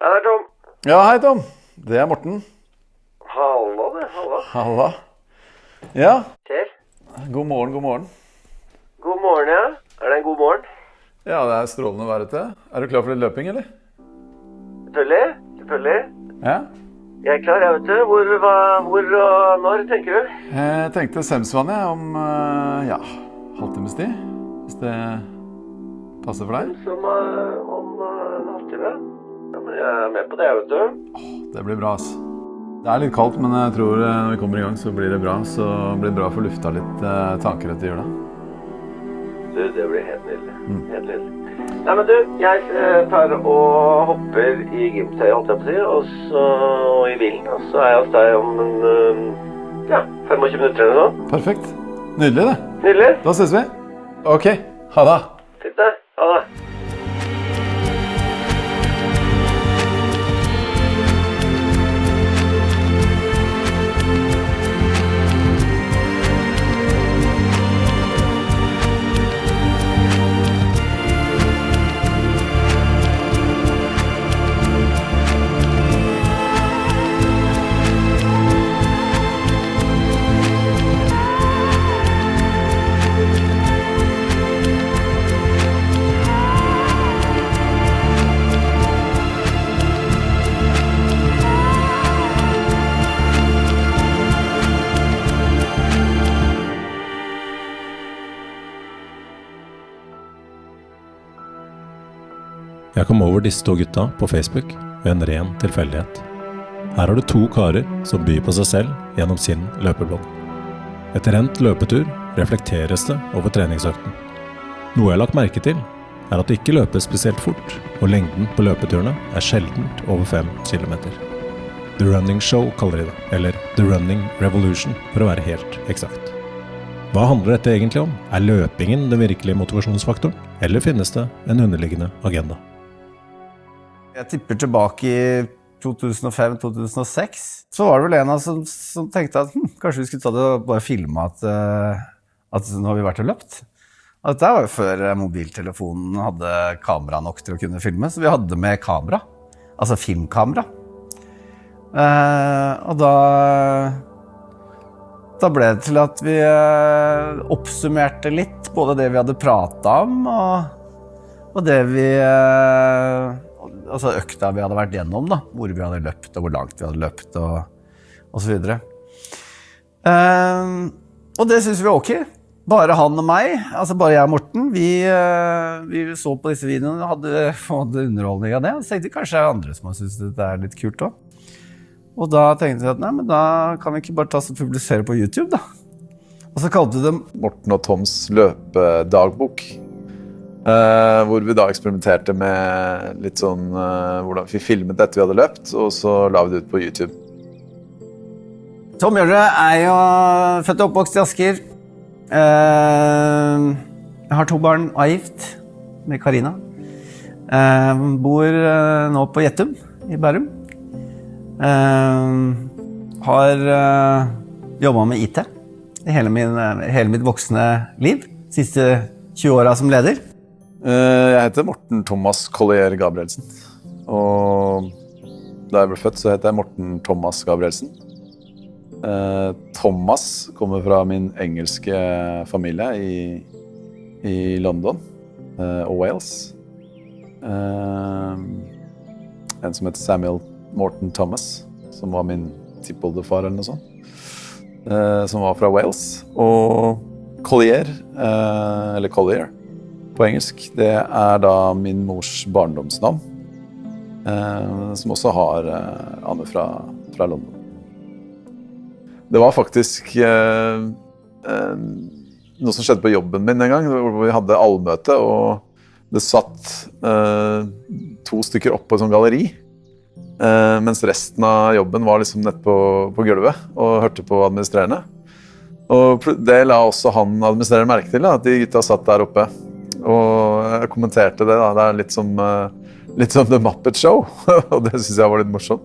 Hei der, Tom. Ja, hei Tom. Det er Morten. Halla, det. Halla. Halla. Ja, Kjell. god morgen, god morgen. God morgen, ja. Er det en god morgen? Ja, det er strålende vær ute. Er du klar for litt løping, eller? Selvfølgelig. Selvfølgelig. Ja. Jeg er klar, jeg vet du. Hvor og når, tenker du? Jeg tenkte Semsvann, jeg, om, halvtimes tid. Hvis det passer for deg. Som om en halvtime. Ja, men jeg er med på det, vet du. Det blir bra, ass. Det er litt kaldt, men jeg tror når vi kommer i gang så blir det bra. Så blir det bra for lufta litt tanker etter jula. Du, det blir helt nydelig. Helt nydelig. Nei, men du, jeg tar og hopper i gymtøy, holdt jeg på å si, og så i bilen, og så er jeg hos deg om 25 minutter eller noe. Perfekt. Nydelig, det. Nydelig. Da ses vi. Ok, ha det. Fint det. Ha det. Jeg kom over disse to gutta på Facebook ved en ren tilfeldighet. Her har du to karer som byr på seg selv gjennom sin løpeblogg. Etter endt løpetur reflekteres det over treningsøkten. Noe jeg har lagt merke til, er at det ikke løpes spesielt fort, og lengden på løpeturene er sjeldent over 5 kilometer. The Running Show kaller de det, eller The Running Revolution, for å være helt eksakt. Hva handler dette egentlig om? Er løpingen den virkelige motivasjonsfaktoren, eller finnes det en underliggende agenda? Jeg tipper tilbake i 2005-2006. Så var det vel en av oss som tenkte at kanskje vi skulle ta det og bare filme at nå har vi vært og løpt. At det var jo før mobiltelefonen hadde kamera nok til å kunne filme, så vi hadde med kamera, altså filmkamera. Og da ble det til at vi oppsummerte litt, både det vi hadde pratet om, og det vi altså økta vi hadde vært gjennom da, hvor vi hadde løpt og hvor langt vi hadde løpt og så videre. Og det synes vi var ok. Bare han og meg, altså bare jeg og Morten, vi så på disse videoene og hadde fått underholdning av det. Og så tenkte vi kanskje det er andre som har syntes det er litt kult også. Og da tenkte vi at nei, men da kan vi ikke bare ta og publisere på YouTube da. Og så kalte vi dem Morten og Toms løpedagbok. Hvor vi da eksperimenterte med litt sånn hvordan vi filmet etter vi hadde løpt, og så la vi det ut på YouTube. Tom Gjørre er jo født og oppvokst i Asker. Jeg har 2 barn og er gift med Karina. Bor nå på Gjettum i Bærum. Har jobbet med IT i hele mitt voksne liv. Siste 20 årene som leder. Jeg heter Morten Thomas Collier Gabrielsen, og da jeg ble født så heter jeg Morten Thomas Gabrielsen. Thomas kommer fra min engelske familie i London og Wales. En som heter Samuel Morton Thomas, som var min tippoldefar eller noe sånt, som var fra Wales. Og Collier, eller Collier, på engelsk, det er da min mors barndomsnavn, som også har Anne fra London. Det var faktisk noe som skjedde på jobben min en gang, hvor vi hadde allmøte, og det satt 2 stykker oppe på et sånt galleri, mens resten av jobben var liksom nett på gulvet og hørte på administrerende. Og det la også han administrerende merke til, da, at de gutta satt der oppe. Og jeg kommenterte det da, det er litt som The Muppet Show, og det synes jeg var litt morsomt.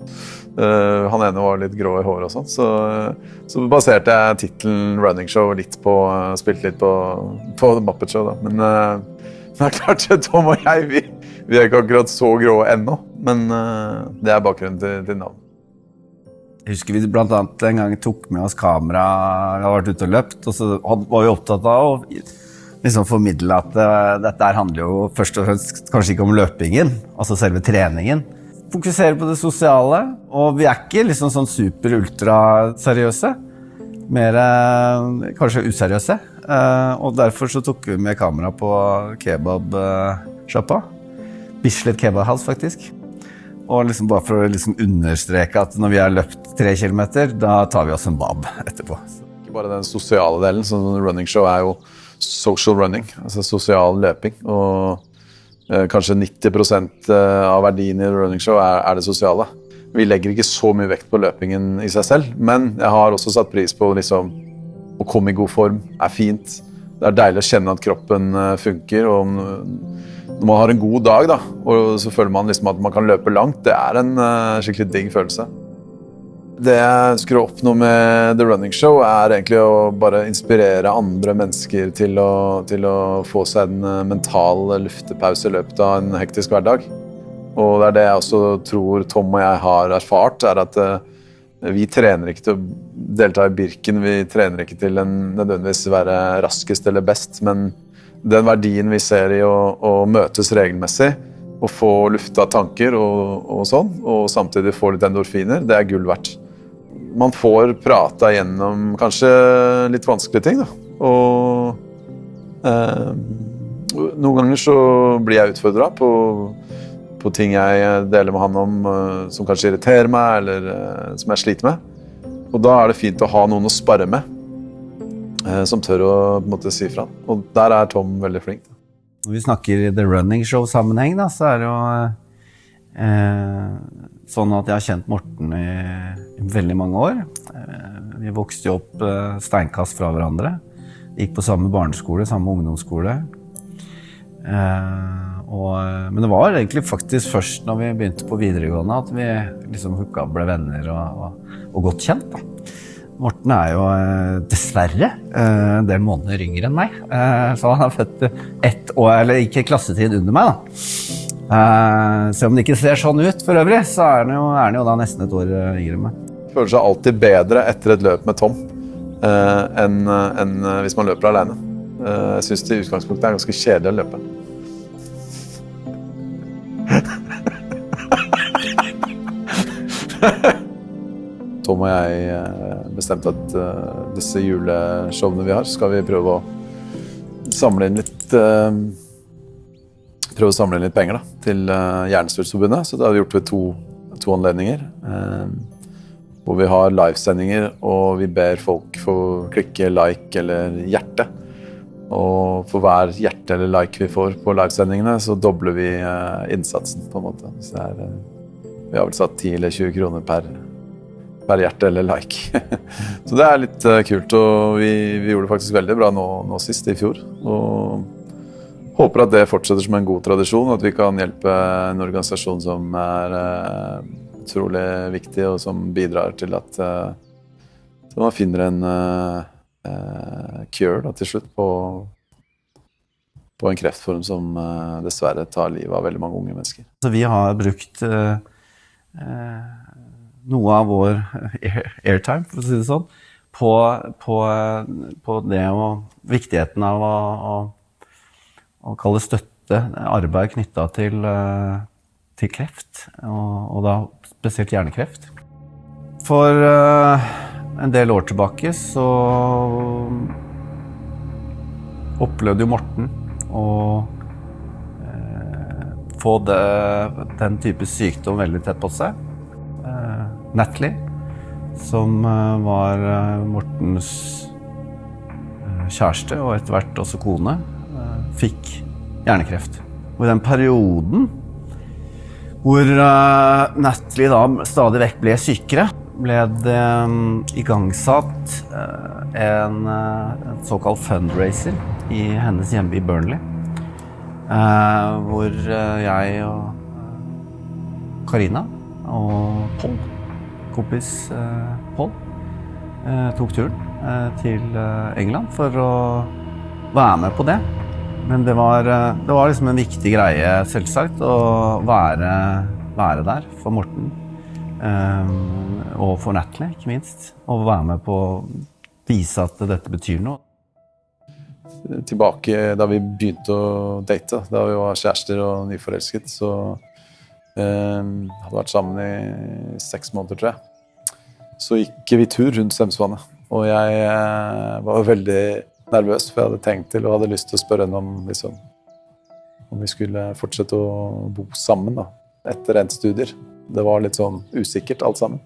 Han ene var litt grå i håret og sånt, så baserte jeg titlen Running Show litt på, spilte litt på The Muppet Show da. Men det er klart, Tom og jeg, vi ikke akkurat så grå ennå, men det bakgrunnen til navn. Jeg husker vi blant annet en gang tok med oss kamera, vi har vært ute og løpt, og så var vi opptatt av å liksom formidle at dette handler jo først og fremst kanskje ikke om løpingen, altså selve treningen. Fokusere på det sosiale, og vi ikke liksom sånn super-ultra-seriøse, mer kanskje useriøse. Og derfor så tok vi med kamera på kebab-shoppa, Bislett Kebab House faktisk. Og liksom bare for å liksom understreke at når vi har løpt 3 kilometer, da tar vi oss en bab etterpå. Ikke bare den sosiale delen, sånn running show jo social running, altså sosial løping. Og kanskje 90% av verdien i running show det sosiale. Vi legger ikke så mye vekt på løpingen i seg selv, men jeg har også satt pris på liksom, å komme i god form, fint. Det deilig å kjenne at kroppen funker, og når man har en god dag, da, og så føler man liksom at man kan løpe langt, det en skikkelig digg følelse. Det jeg ønsker å oppnå med The Running Show egentlig å bare inspirere andre mennesker til å få seg en mental luftepause i løpet av en hektisk hverdag. Og det det jeg også tror Tom og jeg har erfart, at vi trener ikke til å delta i Birken, vi trener ikke til nødvendigvis være raskest eller best, men den verdien vi ser i å møtes regelmessig og få lufta tanker og sånn, og samtidig få litt endorfiner, det gull verdt. Man får prata gjennom kanskje litt vanskelige ting, da. Og noen ganger så blir jeg utfordret på ting jeg deler med han om som kanskje irriterer meg, eller som jeg sliter med. Og da det fint å ha noen å sparre med, som tør å på en måte si fra. Og der Tom veldig flink. Når vi snakker i The Running Show-sammenheng, da, så det jo sånn at jeg har kjent Morten i veldig mange år. Vi vokste jo opp steinkast fra hverandre. Gikk på samme barneskole, samme ungdomsskole. Men det var egentlig faktisk først når vi begynte på videregående at vi liksom hooka ble venner og godt kjent, da. Morten jo dessverre en del måneder yngre enn meg, så han født 1 år, eller ikke klassetrinn under meg da. Selv om det ikke ser sånn ut for øvrig, så han jo da nesten 1 år yngre enn meg. Føler seg alltid bedre etter et løp med Tom enn hvis man løper alene. Jeg synes i utgangspunktet ganske kjedelig å løpe. Tom og jeg bestemte at disse juleshowene vi har, skal vi prøve å samle inn litt penger da, til Hjernestursforbundet. Så det har vi gjort ved to anledninger, hvor vi har livesendinger, og vi ber folk få klikke like eller hjerte. Og for hver hjerte eller like vi får på livesendingene, så dobler vi innsatsen på en måte. Så vi har vel satt 10 eller 20 kroner per hjerte eller like. Så det litt kult, og vi gjorde det faktisk veldig bra nå sist i fjor. Og håper at det fortsetter som en god tradisjon, at vi kan hjelpe en organisasjon som utrolig viktig, og som bidrar til at man finner en cure da, til slutt på en kreftform som dessverre tar livet av veldig mange unge mennesker. Så vi har brukt noe av vår airtime, for å si det sånn, på det og viktigheten av å kalle støtte arbeid knyttet til kreft, og da spesielt hjernekreft. For en del år tilbake så opplevde jo Morten å få den type sykdom veldig tett på seg. Natalie, som var Mortens kjæreste og etter hvert også kone, fikk hjernekreft. Og i den perioden hvor Natalie da stadig vekk ble sykere, ble det igangsatt en såkalt fundraiser i hennes hjemby Burnley, hvor jeg og Karina og Paul, kompis Paul, tok turen til England for å være med på det. Men det var liksom en viktig greie, selvsagt, å være der for Morten. Og for Natalie, ikke minst. Og være med på å vise at dette betyr noe. Tilbake da vi begynte å date, da vi var kjærester og nyforelsket, så hadde vært sammen i 6 måneder, tror jeg. Så gikk vi tur rundt Stemsvannet, og jeg var veldig nervøs, for jeg hadde tenkt til og hadde lyst til å spørre henne om vi skulle fortsette å bo sammen da, etter endt studier. Det var litt sånn usikkert alt sammen.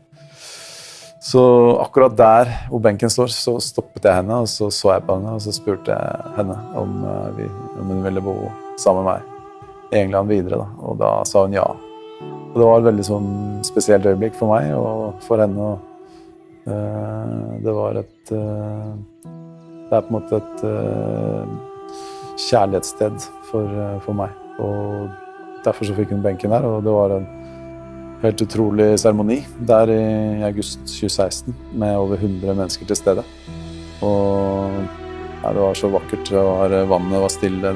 Så akkurat der hvor benken står, så stoppet jeg henne, og så jeg på henne, og så spurte jeg henne om hun ville bo sammen med meg i England videre, da. Og da sa hun ja. Og det var et veldig sånn spesielt øyeblikk for meg og for henne. Det var det er på en måte et kjærlighetssted for meg. Og derfor så fikk hun benken der, og det var en helt utrolig seremoni der i august 2016 med over 100 mennesker til stede. Og ja, det var så vakkert. Vannet var stille.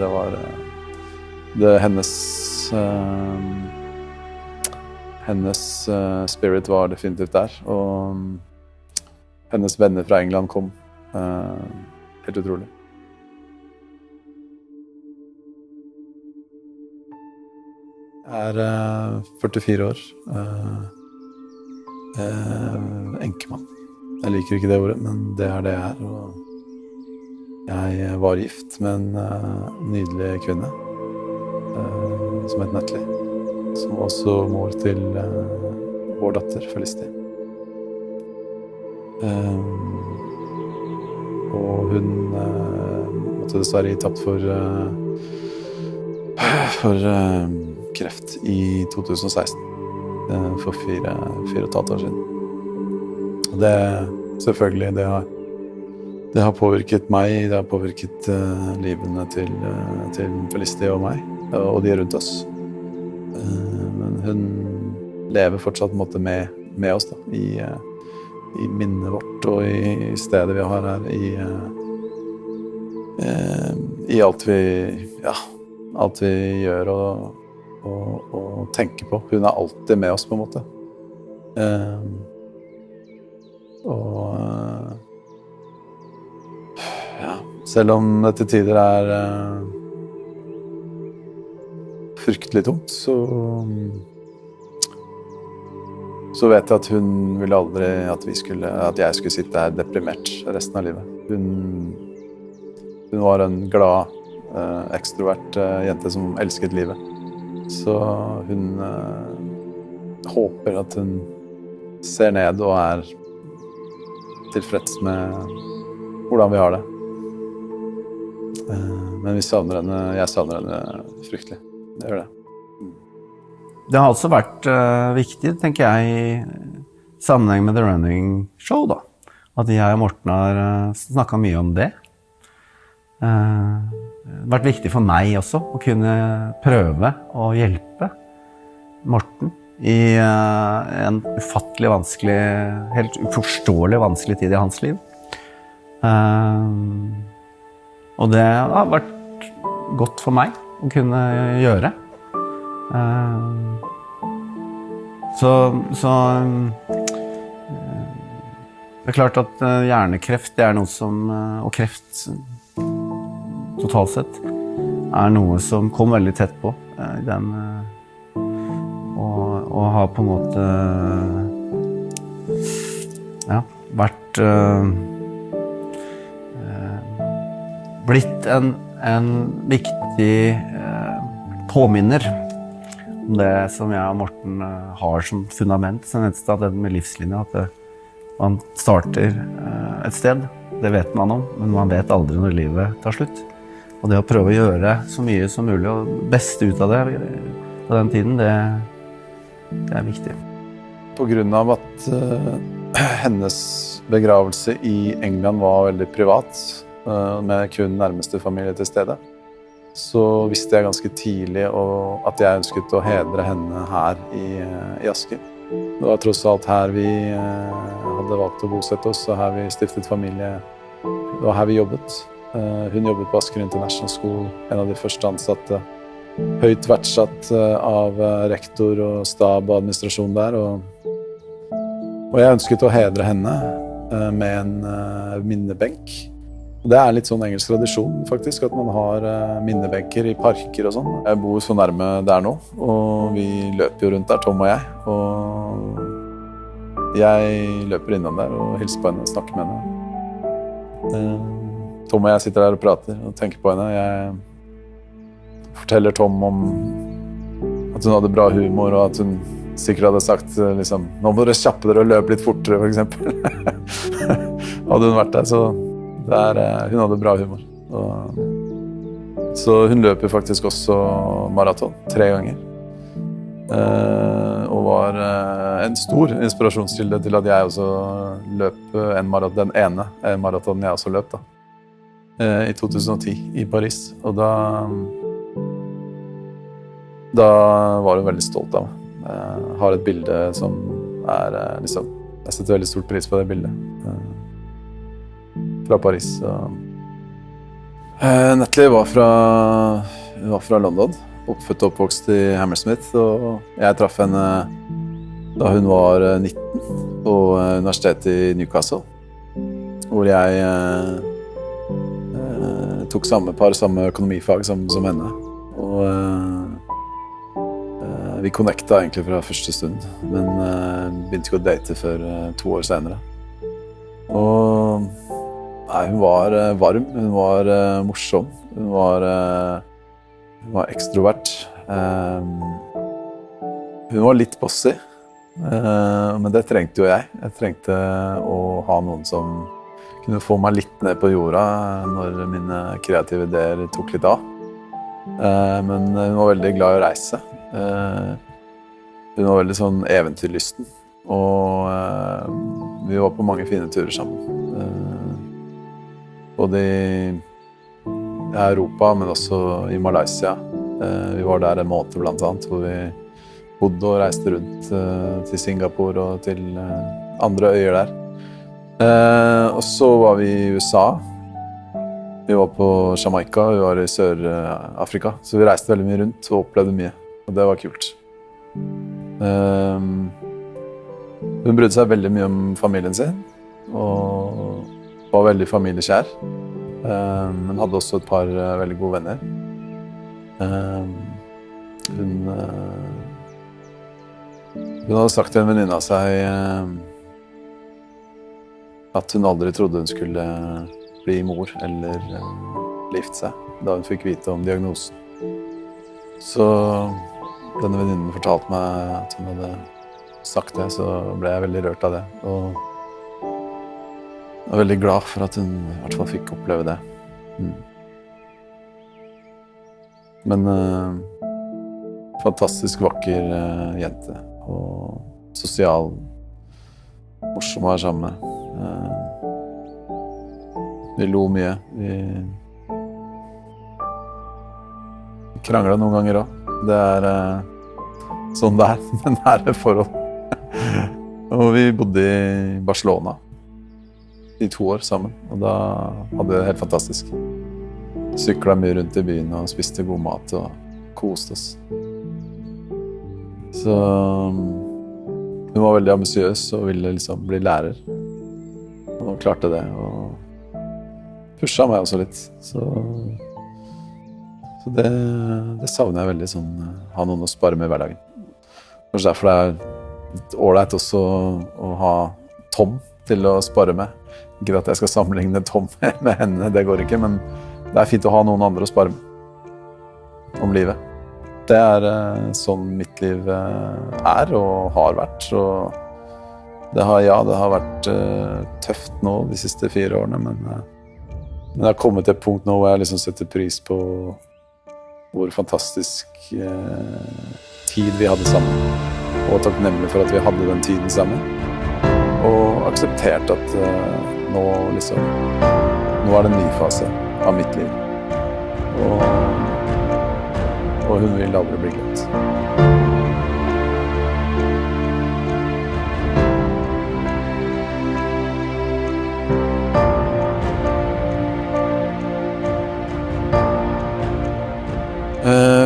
Hennes spirit var definitivt der. Og hennes venner fra England kom. Helt utrolig. Jeg er 44 år. Enkemann. Jeg liker ikke det ordet, men det er det jeg er. Og jeg var gift med en nydelig kvinne som het Natalie, som var også mor til vår datter, Felicity. Og hun måtte dessverre gi tapt for kreft i 2016, for 4,5 år siden. Og det, selvfølgelig, det har påvirket meg, det har påvirket livene til Felicity og meg, og de rundt oss. Men hun lever fortsatt på en måte med oss da, i minnet vårt og i stedet vi har her, i alt vi gjør og tenker på. Hun er alltid med oss på en måte. Selv om det til tider er fryktelig tungt, så vet jeg at hun ville aldri at jeg skulle sitte her deprimert resten av livet. Hun var en glad, ekstrovert jente som elsket livet. Så hun håper at hun ser ned og er tilfreds med hvordan vi har det. Men jeg savner henne fryktelig. Det gjør det. Det har altså vært viktig, tenker jeg, i sammenheng med The Running Show, da. At jeg og Morten har snakket mye om det. Det har vært viktig for meg også å kunne prøve å hjelpe Morten i en ufattelig vanskelig, helt uforståelig vanskelig tid i hans liv. Og det har vært godt for meg å kunne gjøre. Så det er klart at hjernekreft det er noe som, og kreft totalt sett, er noe som kom veldig tett på i den, og har på en måte vært blitt en viktig påminner om det som jeg og Morten har som fundament, som et sted med livslinja, at man starter et sted, det vet man om, men man vet aldri når livet tar slutt. Og det å prøve å gjøre så mye som mulig og beste ut av det på den tiden, det er viktig. På grunn av at hennes begravelse i England var veldig privat, med kun nærmeste familie til stede, så visste jeg ganske tidlig at jeg ønsket å hedre henne her i Asker. Det var tross alt her vi hadde valgt å bosette oss, og her vi stiftet familie, det var her vi jobbet. Hun jobbet på Asker International School, en av de første ansatte. Høyt verdsatt av rektor og stab og administrasjon der. Og jeg ønsket å hedre henne med en minnebenk. Og det litt sånn engelsk tradisjon, faktisk, at man har minnebenker i parker og sånn. Jeg bor så nærme der nå, og vi løper jo rundt der, Tom og jeg. Og jeg løper innom der og hilser på henne og snakker med henne. Tom og jeg sitter der og prater og tenker på henne. Jeg forteller Tom om at hun hadde bra humor, og at hun sikkert hadde sagt liksom, nå må dere kjappe dere og løpe litt fortere, for eksempel. Hadde hun vært der, så hun hadde bra humor. Så hun løper faktisk også maraton 3 ganger. Og var en stor inspirasjonskilde til at jeg også løp den ene maratonen jeg også løp da. I 2010 i Paris, og da var hun veldig stolt av meg. Jeg har et bilde som liksom, jeg setter veldig stort pris på det bildet fra Paris. Natalie var fra London, oppfødt og oppvokst i Hammersmith, og jeg traff henne da hun var 19 på universitetet i Newcastle, hvor jeg tok samme økonomifag som henne. Og vi connecta egentlig fra første stund, men begynte ikke å date før 2 år senere. Og hun var varm, hun var morsom, hun var ekstrovert. Hun var litt bossy, men det trengte jo jeg. Jeg trengte å ha noen som kunne få meg litt ned på jorda når mine kreative ideer tok litt av. Men hun var veldig glad i å reise. Hun var veldig sånn eventyrlysten, og vi var på mange fine turer sammen. Både i Europa, men også i Malaysia. Vi var der en måned blant annet, hvor vi bodde og reiste rundt til Singapore og til andre øyer der. Og så var vi i USA. Vi var på Jamaica, vi var i Sør-Afrika. Så vi reiste veldig mye rundt og opplevde mye. Og det var kult. Hun brydde seg veldig mye om familien sin. Og var veldig familiekjær. Men hadde også et par veldig gode venner. Hun hadde sagt til en venninne av seg at hun aldri trodde hun skulle bli mor eller gifte seg da hun fikk vite om diagnosen. Så denne venninnen fortalte meg at hun hadde sagt det, så ble jeg veldig rørt av det. Og jeg var veldig glad for at hun i hvert fall fikk oppleve det. Men fantastisk vakker jente, og sosial, morsom å være sammen med. Vi lo mye. Vi kranglet noen ganger også. Det sånn det med nære forhold. Og vi bodde i Barcelona i 2 år sammen, og da hadde vi det helt fantastisk. Syklet mye rundt i byen og spiste god mat og koste oss. Så hun var veldig ambisiøs og ville liksom bli lærer. Og hun klarte det, og pushet meg også litt. Så det savner jeg veldig, sånn, ha noen å spare med i hverdagen. Kanskje derfor det ålreit også å ha Tom til å spare med. Ikke at jeg skal sammenligne Tom med henne, det går ikke, men det fint å ha noen andre å spare med om livet. Det sånn mitt liv og har vært, og det har vært tøft nå de siste 4 årene, men det har kommet til et punkt nå hvor jeg liksom setter pris på hvor fantastisk tid vi hadde sammen, og takknemlig for at vi hadde den tiden sammen, og akseptert at nå er det en ny fase av mitt liv, og hun vil aldri bli glemt.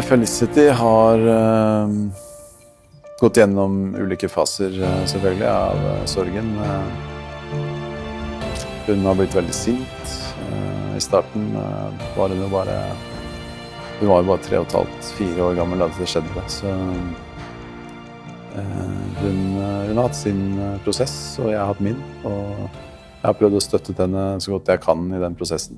Felicity har gått gjennom ulike faser selvfølgelig av sorgen. Hun har blitt veldig sint. I starten var hun jo bare... Hun var jo bare 3,5-4 år gammel da det skjedde. Så hun har hatt sin prosess, og jeg har hatt min. Og jeg har prøvd å støtte henne så godt jeg kan i den prosessen.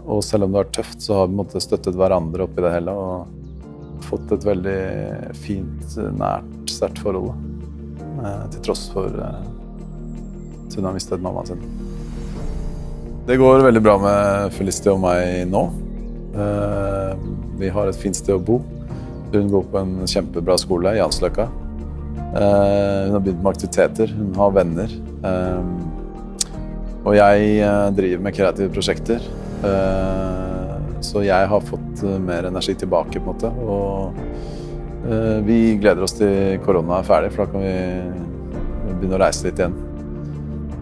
Og selv om det var tøft, så har vi måttet støttet hverandre opp i det hele. Og fått et veldig fint, nært, sterkt forhold. Til tross for at hun har mistet mammaen sin. Det går veldig bra med Felicity og meg nå. Vi har et fint sted å bo. Hun går på en kjempebra skole i Jansløkka. Hun har begynt med aktiviteter, hun har venner. Og jeg driver med kreative prosjekter. Så jeg har fått mer energi tilbake på en måte. Og vi gleder oss til korona er ferdig, for da kan vi begynne å reise litt igjen.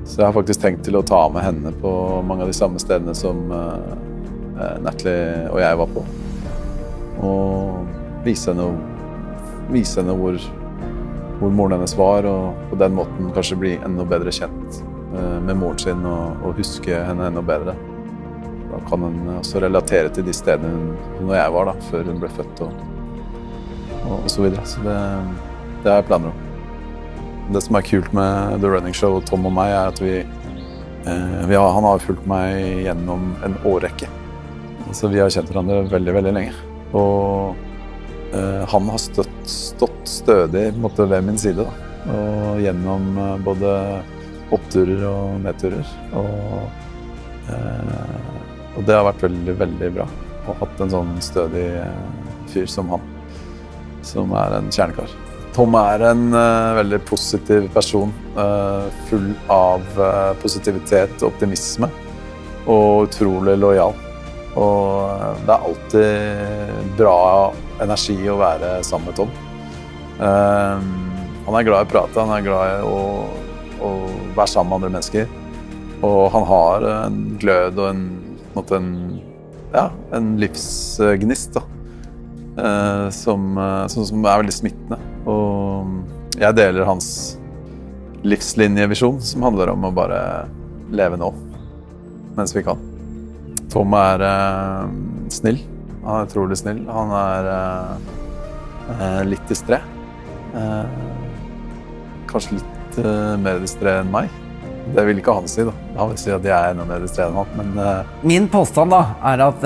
Så jeg har faktisk tenkt til å ta med henne på mange av de samme stedene som Natalie og jeg var på. Og vise henne hvor moren hennes var, og på den måten kanskje bli enda bedre kjent med moren sin og huske henne enda bedre. Da kan hun også relatere til de stedene hun og jeg var da, før hun ble født og så videre. Så det har jeg planer om. Det som er kult med The Running Show og Tom og meg er at han har fulgt meg gjennom en årrekke. Så vi har kjent hverandre veldig, veldig lenge. Og han har stått stødig på en måte ved min side da. Og gjennom både oppturer og nedturer. Og det har vært veldig, veldig bra. Å ha hatt en sånn stødig fyr som han, som er en kjernekar. Tom er en veldig positiv person, full av positivitet og optimisme, og utrolig lojal. Og det er alltid bra energi å være sammen med Tom. Han er glad i å prate, han er glad i å være sammen med andre mennesker. Og han har en glød og en livsgnist da. Som er veldig smittende. Og jeg deler hans livslinjevisjon, som handler om å bare leve nå, mens vi kan. Tom er snill. Han er utrolig snill. Han er litt distré. Kanskje litt mer distré enn meg. Det vil ikke han si da. Han vil si at jeg er enda mer distré enn han. Men, min påstand da er at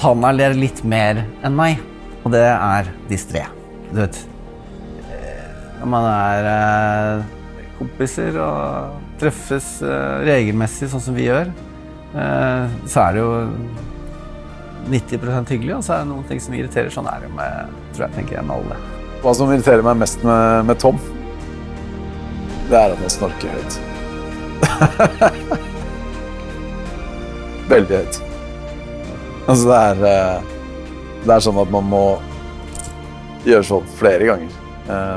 han er litt mer enn meg. Og det er distré. Du vet, når man er kompiser og treffes regelmessig sånn som vi gjør, så er det jo 90% hyggelig, og så er det noen ting som irriterer. Sånn er det tenker jeg med alle. Hva som irriterer meg mest med Tom, det er at han snorker høyt. Veldig høyt. Altså det er sånn at man må gjøre sånn flere ganger,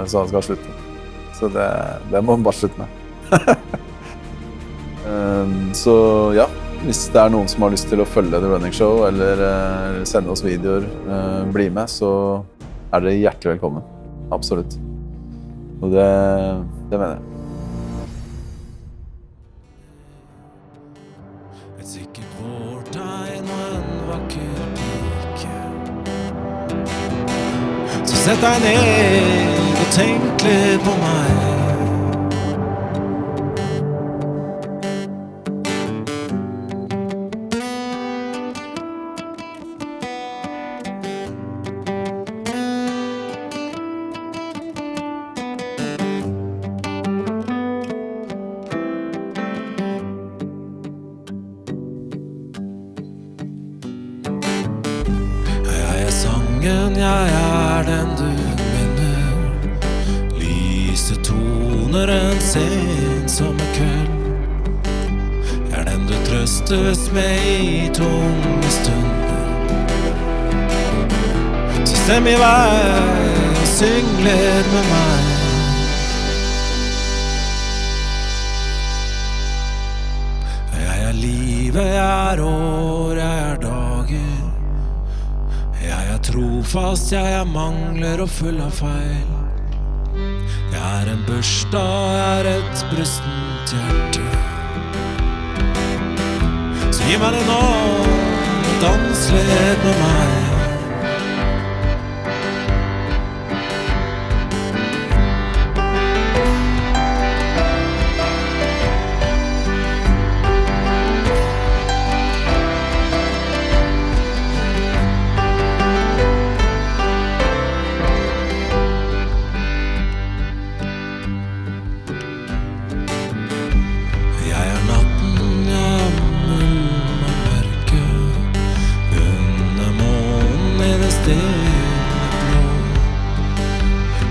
så han skal slutte. Så det må man bare slutte med. Så ja, hvis det er noen som har lyst til å følge The Running Show, eller sende oss videoer, bli med, så er dere hjertelig velkommen. Absolutt. Og det mener jeg. Et sikkert vårtegn og en vakker pike. Så sett deg ned og tenk litt på meg. Jeg er den du minner. Lyse toner en sen sommerkveld. Jeg er den du trøstes med i tunge stunder. Så stem i vei og syng litt med meg. Jeg er livet, jeg er år, jeg er dager. trofast, jeg mangler og full av feil. Jeg en bursdag, jeg et brystent hjerte. Så gi meg det nå, dans litt med meg.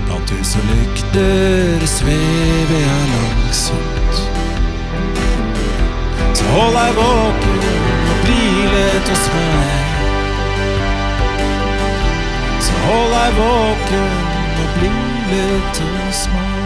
Blant tusen lykter svever jeg langsomt. Så hold deg våken og bli litt hos meg. Så hold deg våken og bli litt hos meg.